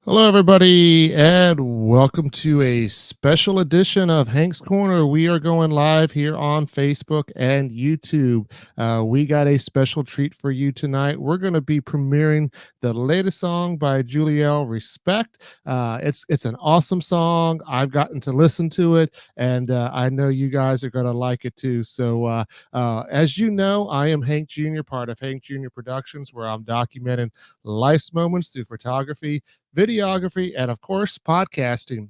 Hello, everybody, and welcome to a special edition of Hank's Corner. We are going live here on Facebook and YouTube. We got a special treat for you tonight. We're going to be premiering the latest song by Julielle, Respect. It's an awesome song. I've gotten to listen to it, and I know you guys are going to like it too. So, as you know, I am Hank Jr., part of Hank Jr. Productions, where I'm documenting life's moments through photography, videography, and of course, podcasting.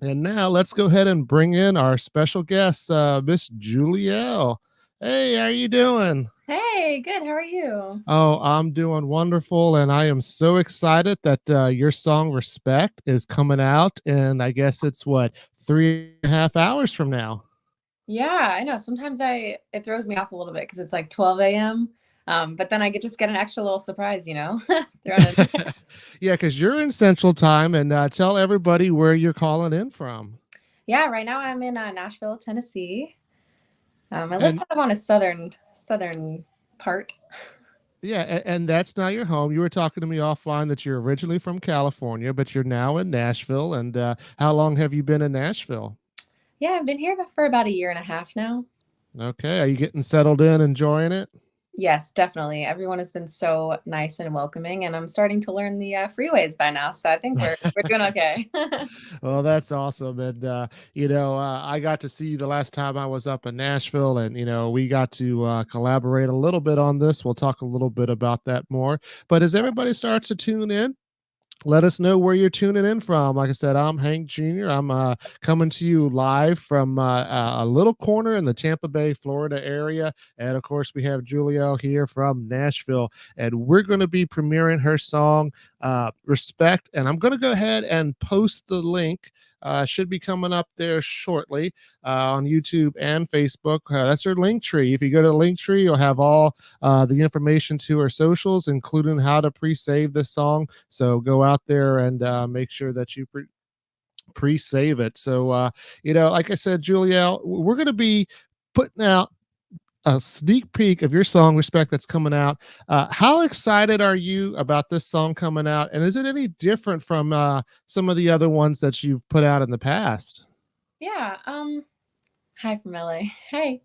And now let's go ahead and bring in our special guest, Miss Julielle. Hey, how are you doing? Hey, good. How are you? Oh, I'm doing wonderful, and I am so excited that your song "Respect" is coming out, and I guess it's what 3.5 hours from now. Yeah, I know. Sometimes it throws me off a little bit because it's like 12 a.m. But then I get just get an extra little surprise, thrown in there. Yeah, because you're in Central Time, and tell everybody where you're calling in from. Yeah, right now I'm in Nashville, Tennessee. I live And kind of on a southern part. yeah, and that's not your home. You were talking to me offline that you're originally from California, but you're now in Nashville. And how long have you been in Nashville? Yeah, I've been here for about a year and a half now. Okay, are you getting settled in, enjoying it? Yes, definitely. Everyone has been so nice and welcoming, and I'm starting to learn the freeways by now, so I think we're doing okay. Well, that's awesome. And, I got to see you the last time I was up in Nashville, and, we got to collaborate a little bit on this. We'll talk a little bit about that more. But as everybody starts to tune in, let us know where you're tuning in from. Like I said, I'm Hank Jr. I'm coming to you live from a little corner in the Tampa Bay, Florida area. And of course, we have Julielle here from Nashville. And we're going to be premiering her song, Respect. And I'm going to go ahead and post the link. Should be coming up there shortly on YouTube and Facebook. That's her link tree. If you go to the link tree, you'll have all the information to her socials, including how to pre-save this song. So go out there and make sure that you pre-save it. So like I said, Julielle, we're going to be putting out a sneak peek of your song "Respect" that's coming out. How excited are you about this song coming out, and is it any different from some of the other ones that you've put out in the past? Yeah, hi from LA. Hey.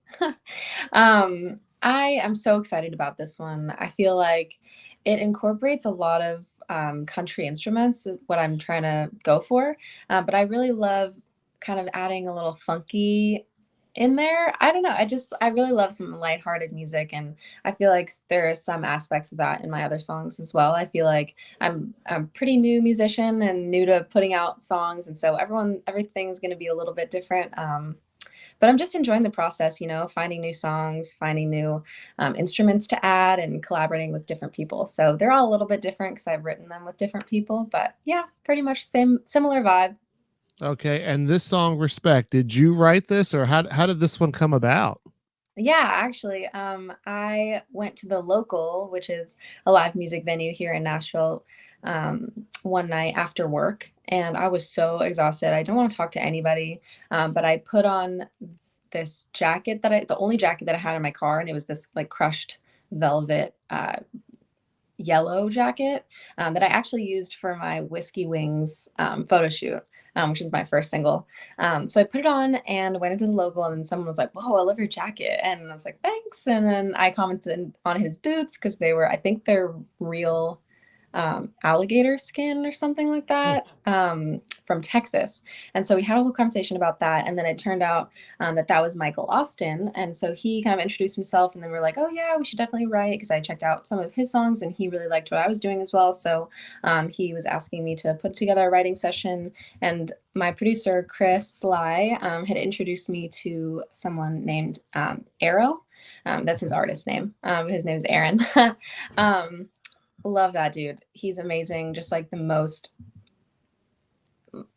I am so excited about this one. I feel like it incorporates a lot of country instruments, what I'm trying to go for. But I really love kind of adding a little funky in there. I don't know. I really love some lighthearted music, and I feel like there are some aspects of that in my other songs as well. I feel like I'm a pretty new musician and new to putting out songs, and so everything's going to be a little bit different. But I'm just enjoying the process, finding new songs, finding new instruments to add, and collaborating with different people. So they're all a little bit different because I've written them with different people. But yeah, pretty much similar vibe. Okay, and this song "Respect," did you write this, or how did this one come about? Yeah, actually, I went to the local, which is a live music venue here in Nashville, one night after work, and I was so exhausted. I don't want to talk to anybody, but I put on this jacket the only jacket that I had in my car, and it was this like crushed velvet yellow jacket that I actually used for my Whiskey Wings photo shoot, which is my first single. So I put it on and went into the logo, and then someone was like, "Whoa, I love your jacket," and I was like, "Thanks." And then I commented on his boots because I think they're real alligator skin or something like Hmm. that, from Texas. And so we had a whole conversation about that. And then it turned out that was Michael Austin. And so he kind of introduced himself. And then we're like, oh, yeah, we should definitely write, because I checked out some of his songs and he really liked what I was doing as well. So he was asking me to put together a writing session. And my producer, Chris Sly, had introduced me to someone named Arrow. That's his artist name. His name is Aaron. um, Love that dude. He's amazing. Just like the most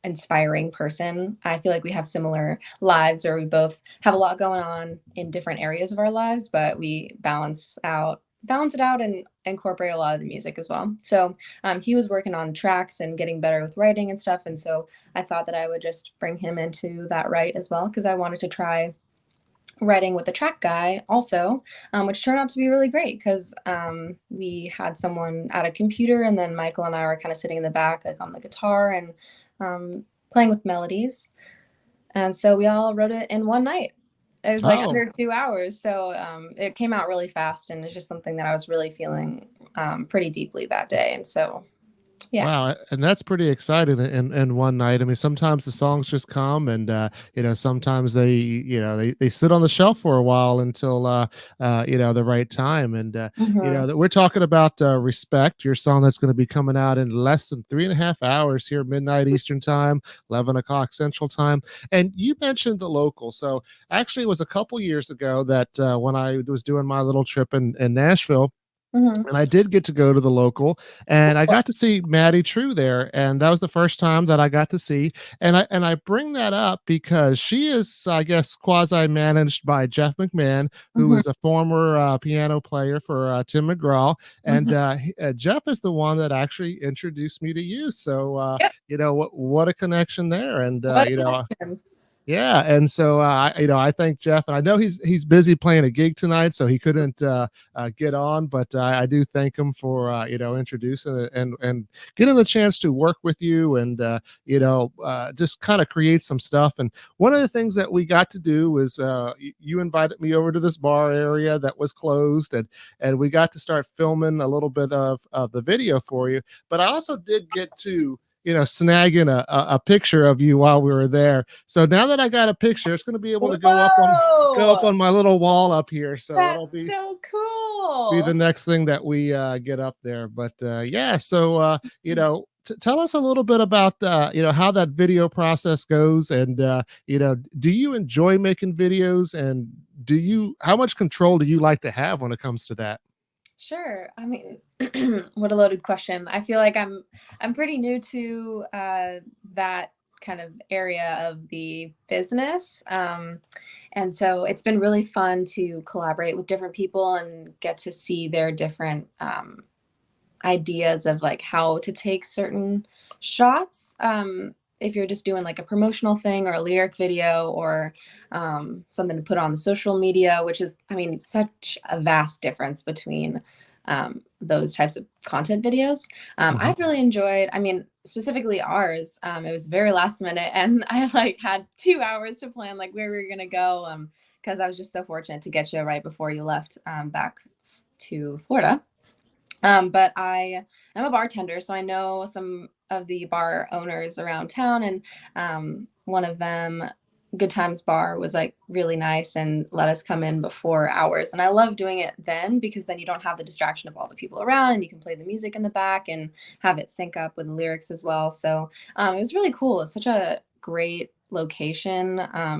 inspiring person. I feel like we have similar lives, or we both have a lot going on in different areas of our lives, but we balance it out and incorporate a lot of the music as well. So he was working on tracks and getting better with writing and stuff. And so I thought that I would just bring him into that write as well, because I wanted to try writing with the track guy also, which turned out to be really great because we had someone at a computer, and then Michael and I were kind of sitting in the back, like on the guitar and playing with melodies. And so we all wrote it in one night. It was like Oh, under 2 hours. So it came out really fast, and it's just something that I was really feeling pretty deeply that day. And so, yeah. wow, and that's pretty exciting in one night. I mean, sometimes the songs just come and sometimes they sit on the shelf for a while until the right time. And Hmm. that we're talking about Respect, your song that's going to be coming out in less than 3.5 hours here, midnight Eastern time, 11 o'clock Central time. And you mentioned the local. So actually it was a couple years ago that when I was doing my little trip in Nashville, Hmm. and I did get to go to the local, and I got to see Maddie True there, and that was the first time that I got to see. And I bring that up because she is, I guess, quasi managed by Jeff McMahon, who Hmm. is a former piano player for Tim McGraw, and Hmm. Jeff is the one that actually introduced me to you. So Yep. what a connection there, and What a connection. yeah, and so I thank Jeff, and I know he's busy playing a gig tonight, so he couldn't get on. But I do thank him for introducing it and getting a chance to work with you, and just kind of create some stuff. And one of the things that we got to do was you invited me over to this bar area that was closed, and we got to start filming a little bit of the video for you. But I also did get to snagging a picture of you while we were there. So now that I got a picture, it's going to be able to go up Whoa! on my little wall up here. So that'll That's be so be the cool. next thing that we get up there. But yeah, so tell us a little bit about how that video process goes, and do you enjoy making videos, and do you how much control do you like to have when it comes to that? Sure. I mean, what a loaded question. I feel like I'm pretty new to that kind of area of the business. And so it's been really fun to collaborate with different people and get to see their different ideas of like how to take certain shots. If you're just doing like a promotional thing or a lyric video or something to put on the social media, which is, I mean, such a vast difference between those types of content videos. Mhm. I've really enjoyed, I mean, specifically ours. It was very last minute, and I like had 2 hours to plan like where we were gonna go. Because I was just so fortunate to get you right before you left back to Florida. But I am a bartender, so I know some of the bar owners around town, and one of them, Good Times Bar, was like really nice and let us come in before hours. And I love doing it then because then you don't have the distraction of all the people around, and you can play the music in the back and have it sync up with the lyrics as well. So it was really cool. It's such a great location,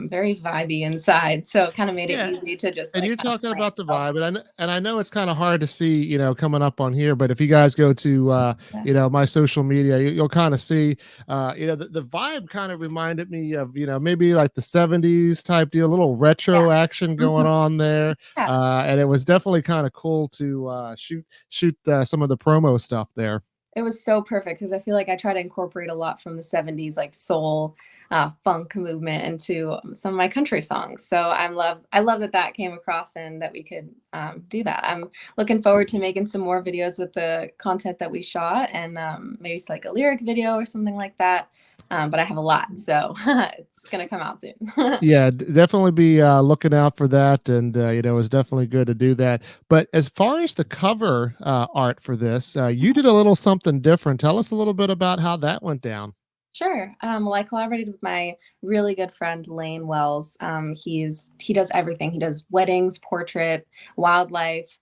very vibey inside. So it kind of made it Yeah, easy to just and like you're kind of talking plant about the yourself. vibe, and I know it's kind of hard to see, coming up on here. But if you guys go to, Yeah. my social media, you'll kind of see, the vibe kind of reminded me of, maybe like the '70s type deal, a little Yeah. retro action going Mhm. on there, Yeah. and it was definitely kind of cool to shoot some of the promo stuff there. It was so perfect because I feel like I try to incorporate a lot from the '70s, like soul, funk movement into some of my country songs. So I love that that came across and that we could do that. I'm looking forward to making some more videos with the content that we shot, and maybe it's like a lyric video or something like that. But I have a lot, so it's gonna come out soon. Yeah, definitely be looking out for that, and it's definitely good to do that. But as far as the cover art for this, you did a little something different. Tell us a little bit about how that went down. Sure. Well, I collaborated with my really good friend Lane Wells. He does everything. He does weddings, portrait, wildlife.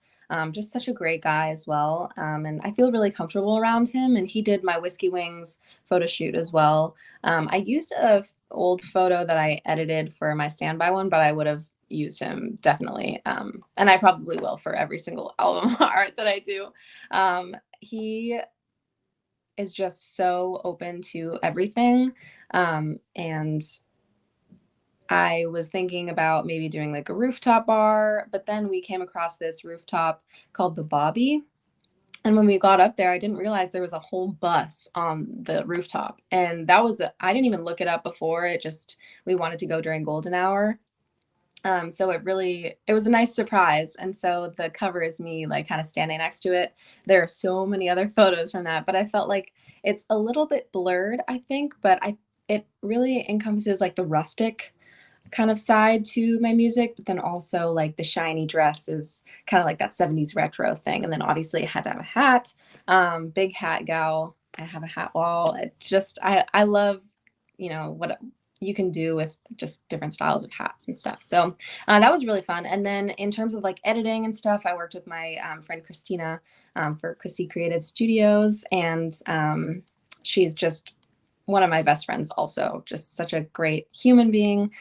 Just such a great guy as well. And I feel really comfortable around him. And he did my Whiskey Wings photo shoot as well. I used a old photo that I edited for my standby one, but I would have used him definitely. And I probably will for every single album art that I do. He is just so open to everything. And I was thinking about maybe doing like a rooftop bar, but then we came across this rooftop called the Bobby. And when we got up there, I didn't realize there was a whole bus on the rooftop. And that was, I didn't even look it up before. It just, we wanted to go during golden hour. So it was a nice surprise. And so the cover is me like kind of standing next to it. There are so many other photos from that, but I felt like it's a little bit blurred, I think, but it really encompasses like the rustic kind of side to my music, but then also like the shiny dress is kind of like that 70s retro thing. And then obviously I had to have a hat, big hat gal. I have a hat wall. It just, I love, what you can do with just different styles of hats and stuff. So that was really fun. And then in terms of like editing and stuff, I worked with my friend Christina for Chrissy Creative Studios. And she's just one of my best friends, also just such a great human being,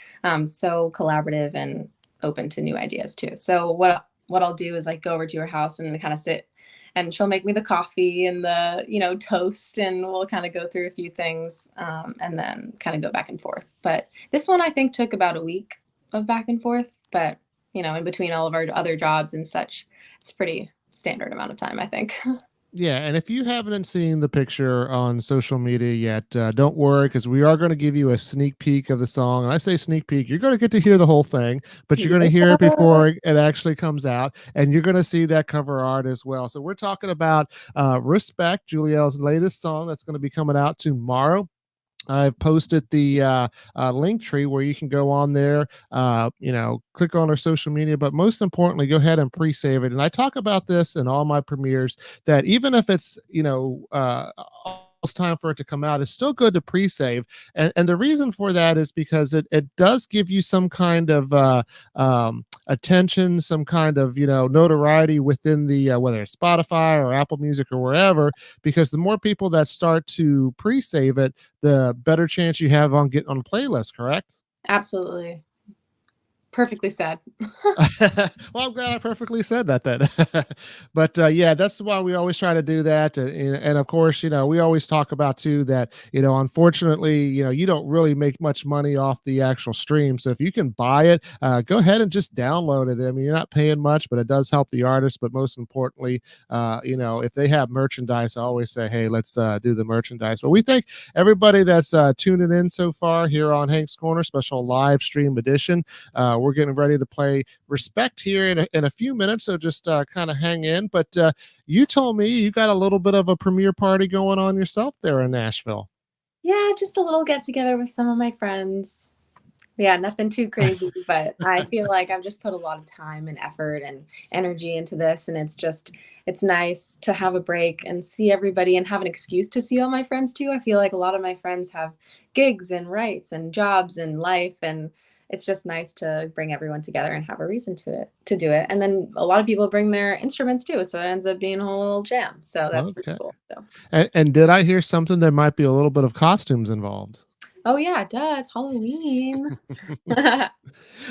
so collaborative and open to new ideas too. So what I'll do is like go over to her house and kind of sit, and she'll make me the coffee and the toast, and we'll kind of go through a few things, and then kind of go back and forth. But this one I think took about a week of back and forth, but in between all of our other jobs and such, it's pretty standard amount of time, I think. Yeah, and if you haven't seen the picture on social media yet, don't worry because we are going to give you a sneak peek of the song. And I say sneak peek, you're going to get to hear the whole thing, but you're going to hear it Yeah. before it actually comes out, and you're going to see that cover art as well. So we're talking about "Respect," Julielle's latest song that's going to be coming out tomorrow. I've posted the link tree where you can go on there, click on our social media, but most importantly, go ahead and pre-save it. And I talk about this in all my premieres that even if it's, almost time for it to come out, it's still good to pre-save. And the reason for that is because it does give you some kind of attention, some kind of, notoriety within the, whether it's Spotify or Apple Music or wherever, because the more people that start to pre-save it, the better chance you have on getting on a playlist, correct? Absolutely. Perfectly said. Well, I'm glad I perfectly said that then. But yeah, that's why we always try to do that. And of course, we always talk about too that, unfortunately, you don't really make much money off the actual stream. So if you can buy it, go ahead and just download it. I mean, you're not paying much, but it does help the artist. But most importantly, if they have merchandise, I always say, hey, let's do the merchandise. But we thank everybody that's tuning in so far here on Hank's Corner, special live stream edition. We're getting ready to play Respect here in a few minutes, so just kind of hang in. But you told me you got a little bit of a premiere party going on yourself there in Nashville. Yeah, just a little get together with some of my friends. Yeah, nothing too crazy, but I feel like I've just put a lot of time and effort and energy into this, and it's nice to have a break and see everybody and have an excuse to see all my friends too. I feel like a lot of my friends have gigs and rights and jobs and life, and it's just nice to bring everyone together and have a reason to do it. And then a lot of people bring their instruments too, so it ends up being a whole jam. So that's pretty Okay. cool. So, And did I hear something? There might be a little bit of costumes involved. oh yeah, it does. Halloween.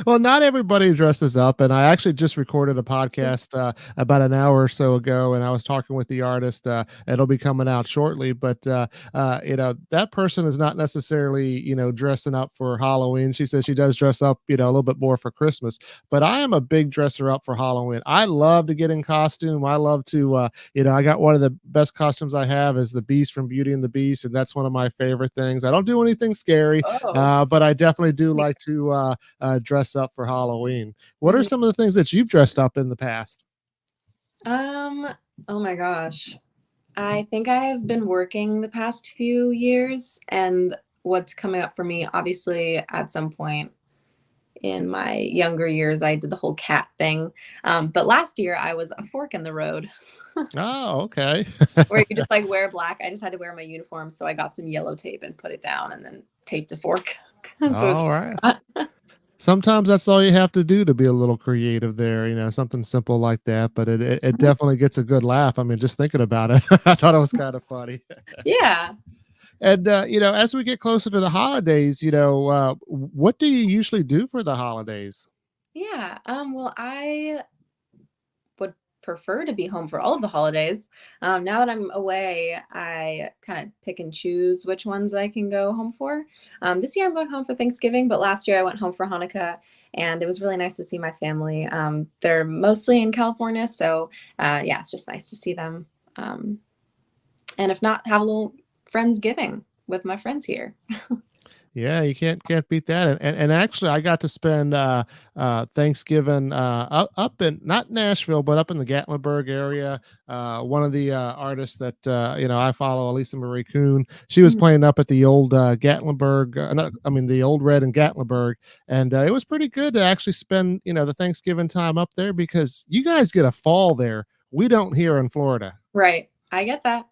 Well, not everybody dresses up, and I actually just recorded a podcast about an hour or so ago, and I was talking with the artist. It'll be coming out shortly, but that person is not necessarily dressing up for Halloween. She says she does dress up a little bit more for Christmas, but I am a big dresser up for Halloween. I love to get in costume. I love to I got one of the best costumes I have is the Beast from Beauty and the Beast, and that's one of my favorite things. I don't do anything scary, Oh. but I definitely do like to dress up for Halloween. What are Mhm. some of the things that you've dressed up in the past? Um, oh my gosh. I think I have been working the past few years, and what's coming up for me, obviously, at some point in my younger years, I did the whole cat thing. But last year, I was a fork in the road, Oh, okay. where you just like wear black. I just had to wear my uniform, so I got some yellow tape and put it down, and then taped a fork. So it was All right. fun. Sometimes that's all you have to do to be a little creative there, something simple like that, but it definitely gets a good laugh. I mean, just thinking about it, I thought it was kind of funny. Yeah, And as we get closer to the holidays, what do you usually do for the holidays? yeah. Well, I would prefer to be home for all of the holidays. Now that I'm away, I kind of pick and choose which ones I can go home for. This year I'm going home for Thanksgiving, but last year I went home for Hanukkah, and it was really nice to see my family. They're mostly in California, so yeah, it's just nice to see them. Um, and if not, have a little Friendsgiving with my friends here. Yeah, you can't beat that. And actually, I got to spend Thanksgiving up in not Nashville, but up in the Gatlinburg area. One of the artists that I follow, Elisa Marie Kuhn, she was Mhm. playing up at the old Gatlinburg. I mean the old Red in Gatlinburg, and it was pretty good to actually spend the Thanksgiving time up there because you guys get a fall there. We don't here in Florida. Right. I get that.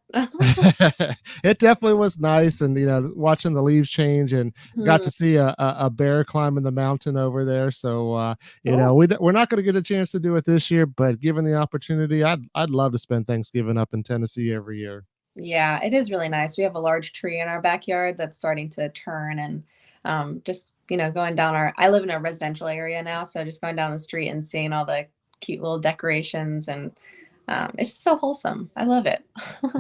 It definitely was nice, and watching the leaves change, and got Hmm. to see a bear climbing the mountain over there. So Cool. we're not going to get a chance to do it this year, but given the opportunity, I'd love to spend Thanksgiving up in Tennessee every year. Yeah, it is really nice. We have a large tree in our backyard that's starting to turn and just, going down I live in a residential area now, so just going down the street and seeing all the cute little decorations and it's so wholesome. I love it.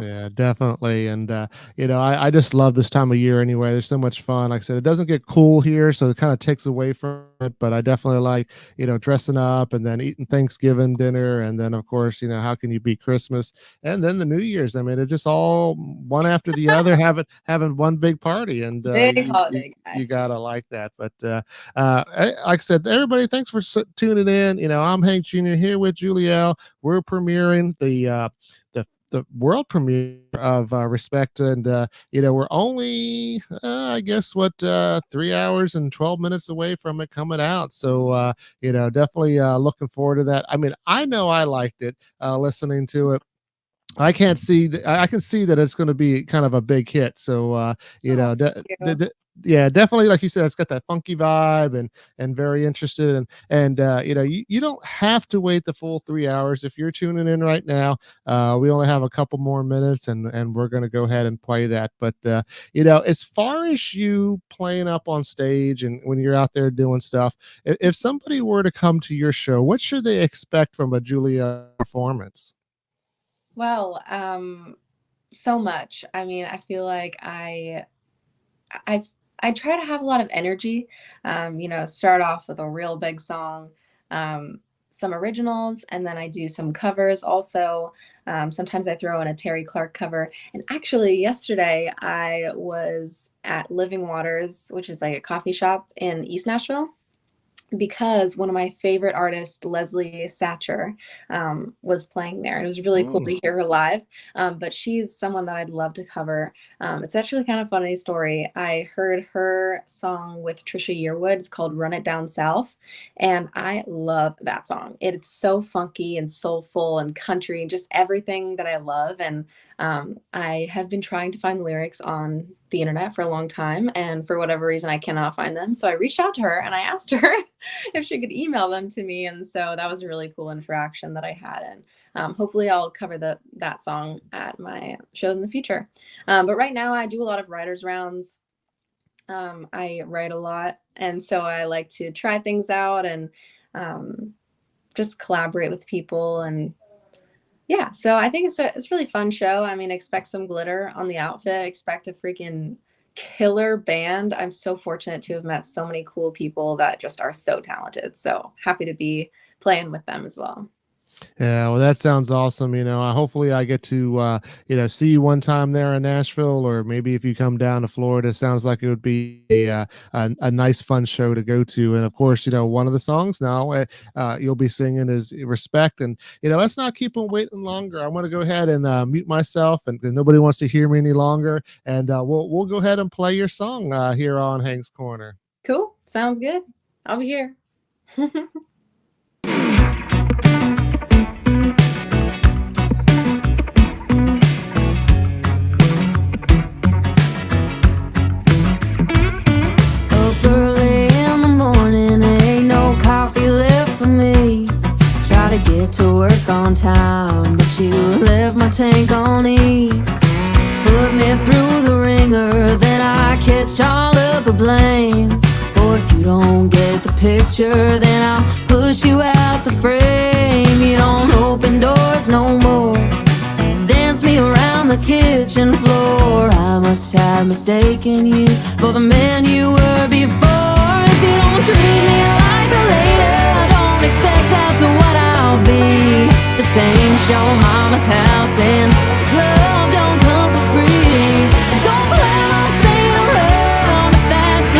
Yeah, definitely. And I just love this time of year anyway. There's so much fun. Like I said, it doesn't get cool here, so it kind of takes away from it. But I definitely like, dressing up and then eating Thanksgiving dinner. And then of course, how can you beat Christmas? And then the New Year's. I mean, it's just all one after the other, having one big party. And Big holiday you guy. gotta like that. But like I said, everybody, thanks for tuning in. I'm Hank Jr. here with Julielle. We're premiering the world premiere of Respect, and we're only I guess what 3 hours and 12 minutes away from it coming out. So definitely looking forward to that. I mean, I know I liked it listening to it. I can't see I can see that it's going to be kind of a big hit. So you Oh, know, thank you. yeah, definitely, like you said, it's got that funky vibe, and very interested. And you don't have to wait the full 3 hours if you're tuning in right now. We only have a couple more minutes, and we're going to go ahead and play that. But as far as you playing up on stage and when you're out there doing stuff, if somebody were to come to your show, what should they expect from a Julia performance? Well, so much. I mean, I feel like I I try to have a lot of energy. Start off with a real big song, some originals, and then I do some covers also. Sometimes I throw in a Terry Clark cover. And actually, yesterday I was at Living Waters, which is like a coffee shop in East Nashville, because one of my favorite artists, Leslie Satcher, was playing there. It was really cool Mm. to hear her live. But she's someone that I'd love to cover. It's actually kind of funny story. I heard her song with Trisha Yearwood. It's called "Run It Down South," and I love that song. It's so funky and soulful and country and just everything that I love. And I have been trying to find the lyrics on the internet for a long time, and for whatever reason, I cannot find them. So I reached out to her and I asked her if she could email them to me, and so that was a really cool interaction that I had. And hopefully, I'll cover that song at my shows in the future. But right now, I do a lot of writers rounds. I write a lot, and so I like to try things out and um, just collaborate with people. And yeah, so I think it's a really fun show. I mean, expect some glitter on the outfit, expect a freaking killer band. I'm so fortunate to have met so many cool people that just are so talented. So happy to be playing with them as well. Yeah, well, that sounds awesome. Hopefully I get to, see you one time there in Nashville, or maybe if you come down to Florida. Sounds like it would be a nice, fun show to go to. And of course, one of the songs now you'll be singing is Respect. And, let's not keep them waiting longer. I want to go ahead and mute myself, and nobody wants to hear me any longer. And we'll go ahead and play your song here on Hank's Corner. Cool. Sounds good. I'll be here. Up early in the morning, ain't no coffee left for me. Try to get to work on time, but you left my tank on E. Put me through the ringer, then I catch all of the blame. Or if you don't get the picture, then I'll push you out the frame. You don't open doors no more, dance me around the kitchen floor. I must have mistaken you for the man you were before. If you don't treat me like a lady, don't expect that's what I'll be. This ain't your mama's house, and this love don't come for free. Don't plan on staying around if that's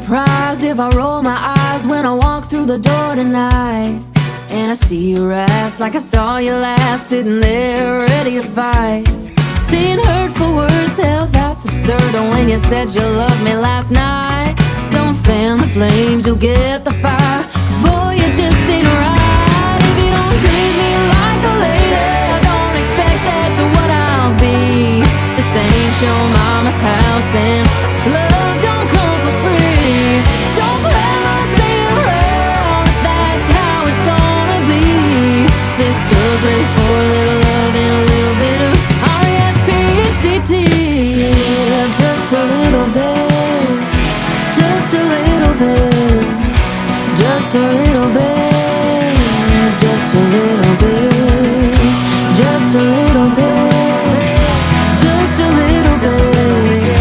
surprised if I roll my eyes when I walk through the door tonight, and I see your ass like I saw you last, sitting there ready to fight. Saying hurtful words, hell that's absurd. And when you said you loved me last night, don't fan the flames, you'll get the fire. 'Cause boy, you just ain't right. If you don't treat me like a lady, I don't expect that's what I'll be. This ain't your mama's house, and this love don't come for free. Don't plan on staying around if that's how it's gonna be. This girl's ready for a little love and a little bit of R-E-S-P-E-C-T. Yeah, just a little bit, just a little bit, just a little bit, just a little bit, just a little bit, just a little bit,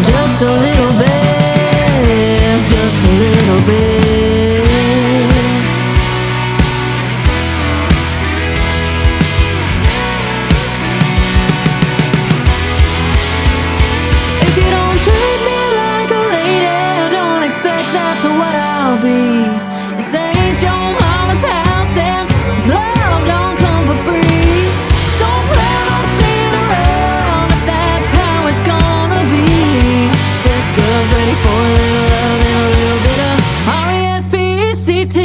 just a little bit, just a little bit. If you don't treat me like a lady, don't expect that's what I'll be. This ain't your mama's house, and this love don't come for free. Don't plan on staying around if that's how it's gonna be. This girl's ready for a little love and a little bit of R-E-S-P-E-C-T.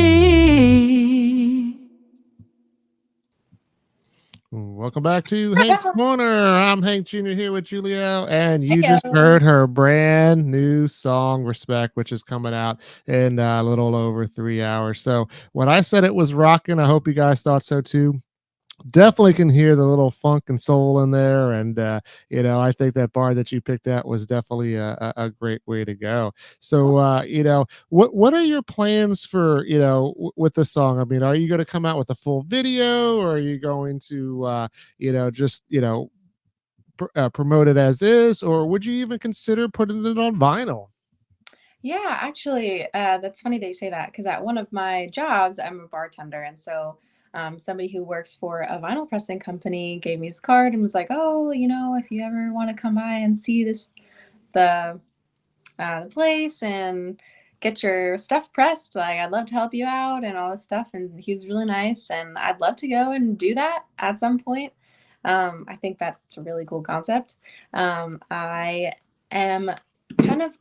Welcome back to Hank's Corner. I'm Hank Jr. here with Julielle, and you just Heyo. heard her brand new song, Respect, which is coming out in a little over 3 hours. So when I said it was rocking, I hope you guys thought so too. Definitely can hear the little funk and soul in there, and I think that bar that you picked out was definitely a great way to go. So what are your plans for with the song? I mean, are you going to come out with a full video, or are you going to just promote it as is, or would you even consider putting it on vinyl? Yeah, actually, that's funny that you say that because at one of my jobs, I'm a bartender, and so somebody who works for a vinyl pressing company gave me his card and was like, "Oh, if you ever want to come by and see the the place and get your stuff pressed, like I'd love to help you out and all this stuff." And he was really nice, and I'd love to go and do that at some point. I think that's a really cool concept. I am kind of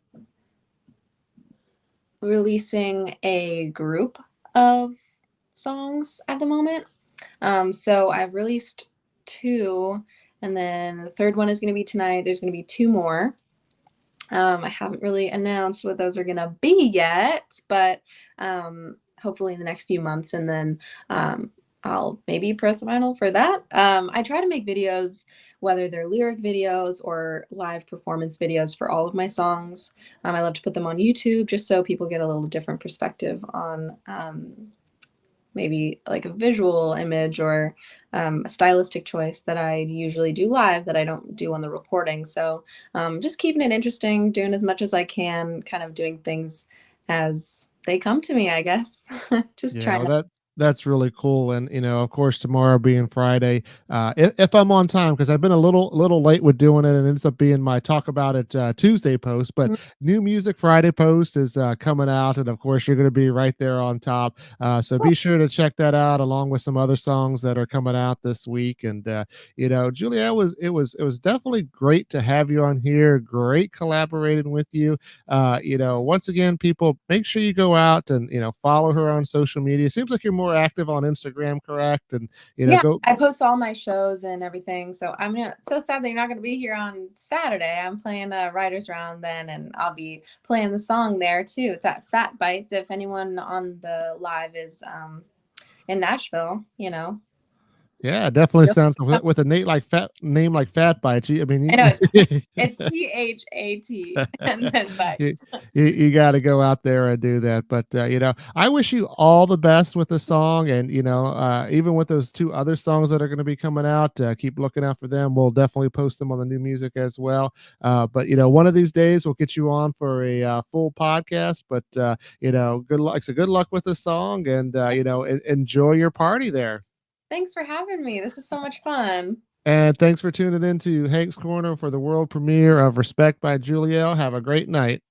releasing a group of songs at the moment. So I've released two, and then the third one is going to be tonight. There's going to be two more. I haven't really announced what those are going to be yet, but hopefully in the next few months, and then I'll maybe press vinyl for that. I try to make videos, whether they're lyric videos or live performance videos, for all of my songs. I love to put them on YouTube just so people get a little different perspective on maybe like a visual image or a stylistic choice that I usually do live that I don't do on the recording. So just keeping it interesting, doing as much as I can, kind of doing things as they come to me, I guess. Just Yeah, trying well, to. that's really cool, and of course, tomorrow being Friday, if I'm on time, because I've been a little late with doing it, and it ends up being my talk about it Tuesday post. But new music Friday post is coming out, and of course, you're going to be right there on top. So be sure to check that out, along with some other songs that are coming out this week. And Julia, it was definitely great to have you on here. Great collaborating with you. Once again, people, make sure you go out and follow her on social media. Seems like you're more active on Instagram, correct? And Yeah, go. I post all my shows and everything. So so sad that you're not going to be here on Saturday. I'm playing a writers round then, and I'll be playing the song there too. It's at Fat Bites. If anyone on the live is in Nashville. Yeah, definitely Feel free sounds to come. with a name like Fat Bite. I I know mean, it's PHAT and then you, bites. you got to go out there and do that. But I wish you all the best with the song, and even with those two other songs that are going to be coming out, keep looking out for them. We'll definitely post them on the new music as well. But one of these days we'll get you on for a full podcast. But good luck. So good luck with the song, and enjoy your party there. Thanks for having me. This is so much fun. And thanks for tuning in to Hank's Corner for the world premiere of Respect by Julielle. Have a great night.